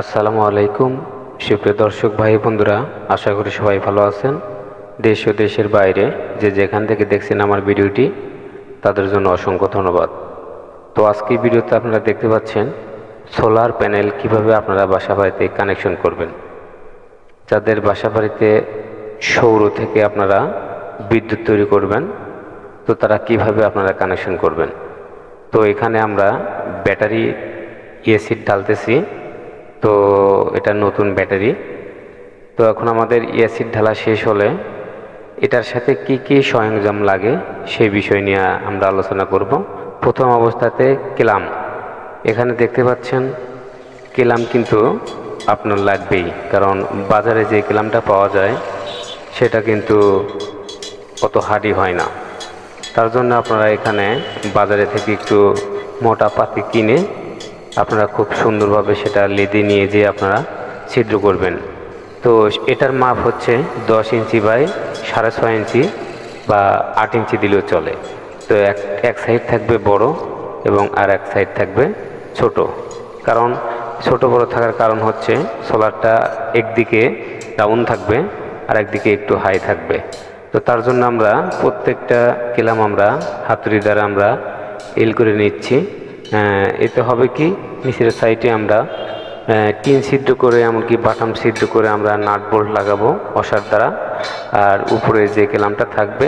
আসসালামু আলাইকুম সুপ্রিয় দর্শক ভাই বন্ধুরা, আশা করি সবাই ভালো আছেন। দেশ ও দেশের বাইরে যে যেখান থেকে দেখছেন আমার ভিডিওটি, তাদের জন্য অসংখ্য ধন্যবাদ। তো আজকের ভিডিওতে আপনারা দেখতে পাচ্ছেন সোলার প্যানেল কিভাবে আপনারা বাসা বাড়িতে কানেকশন করবেন। যাদের বাসা বাড়িতে সৌর থেকে আপনারা বিদ্যুৎ তৈরি করবেন, তো তারা কিভাবে আপনারা কানেকশন করবেন। তো এখানে আমরা ব্যাটারি এসিড ঢালতেছি। তো এটা নতুন ব্যাটারি। তো এখন আমাদের অ্যাসিড ঢালা শেষ হলে এটার সাথে কি কি সরঞ্জাম লাগে সেই বিষয় নিয়ে আমরা আলোচনা করব। প্রথম অবস্থাতে কেলাম, এখানে দেখতে পাচ্ছেন কেলাম কিন্তু আপনার লাগবেই, কারণ বাজারে যে কেলামটা পাওয়া যায় সেটা কিন্তু অত হার্ডি হয় না। তার জন্য আপনারা এখানে বাজারে থেকে একটু মোটা পাতি কিনে আপনারা খুব সুন্দরভাবে সেটা লেদে নিয়ে যেয়ে আপনারা ছিদ্র করবেন। তো এটার মাপ হচ্ছে 10 ইঞ্চি বাই 6.5 ইঞ্চি বা 8 ইঞ্চি দিলেও চলে। তো এক সাইড থাকবে বড় এবং আর এক সাইড থাকবে ছোট। কারণ ছোট বড় থাকার কারণ হচ্ছে সোলারটা একদিকে ডাউন থাকবে আর একদিকে একটু হাই থাকবে। তো তার জন্য আমরা প্রত্যেকটা কেলাম আমরা হাতুড়ি দ্বারা আমরা এল করে নিচ্ছি। এতে হবে কি, নিচের সাইডে আমরা টিন ছিদ্র করে এমনকি বাটাম ছিদ্র করে আমরা নাট বোল্ট লাগাবো অসার দ্বারা। আর উপরে যে কেলামটা থাকবে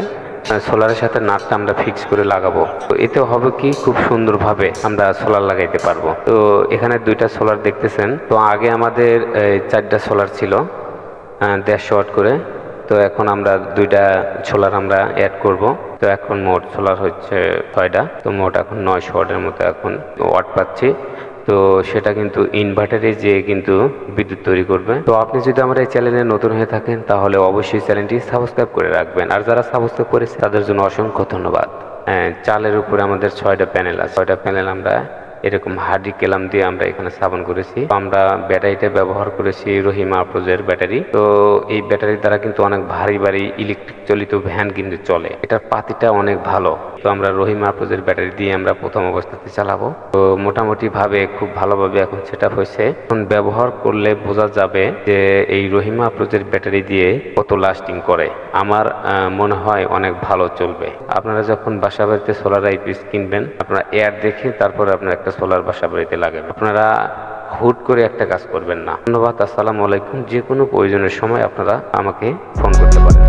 সোলারের সাথে নাটটা আমরা ফিক্স করে লাগাবো। তো এতে হবে কি, খুব সুন্দরভাবে আমরা সোলার লাগাইতে পারবো। তো এখানে দুইটা সোলার দেখতেছেন। তো আগে আমাদের 4টা সোলার ছিল 150 ওয়াট করে। তো এখন আমরা দুইটা সোলার আমরা অ্যাড করব। তো এখন মোট সোলার হচ্ছে 6টা। তো মোট এখন 900 ওয়াটের মতো এখন ওয়াট পাচ্ছি। তো সেটা কিন্তু ইনভার্টারে যে কিন্তু বিদ্যুৎ তৈরি করবে। তো আপনি যদি আমার এই চ্যানেলে নতুন হয়ে থাকেন তাহলে অবশ্যই চ্যানেলটি সাবস্ক্রাইব করে রাখবেন, আর যারা সাবস্ক্রাইব করেছে তাদের জন্য অসংখ্য ধন্যবাদ। চালের উপরে আমাদের 6টা প্যানেল আছে। 6টা প্যানেল আমরা এরকম হার্ডি কেলাম দিয়ে আমরা এখানে স্থাপন করেছি। আমরা ব্যাটারিটা ব্যবহার করেছি রহিমা আফরোজের ব্যাটারি। তো এই ব্যাটারির দ্বারা কিন্তু অনেক ভারী ভারী ইলেকট্রিক চালিত ভ্যান কিন্তু চলে, এটার পাতিটা অনেক ভালো। তো আমরা রহিমা আফরোজের ব্যাটারি দিয়ে আমরা প্রথম অবস্থাতে চালাবো। তো মোটামুটি ভাবে খুব ভালোভাবে এখন সেট আপ হয়েছে। এখন ব্যবহার করলে বোঝা যাবে যে এই রহিমা আফরোজের ব্যাটারি দিয়ে কত লাস্টিং করে। আমার মনে হয় অনেক ভালো চলবে। আপনারা যখন বাসা বাড়িতে সোলার আইপিএস কিনবেন, আপনারা এয়ার দেখে তারপরে আপনার একটা সোলার বাসা বাড়িতে লাগাবেন। আপনারা হুট করে একটা কাজ করবেন না। ধন্যবাদ। আসসালামু আলাইকুম। যে কোনো প্রয়োজনের সময় আপনারা আমাকে ফোন করতে পারেন।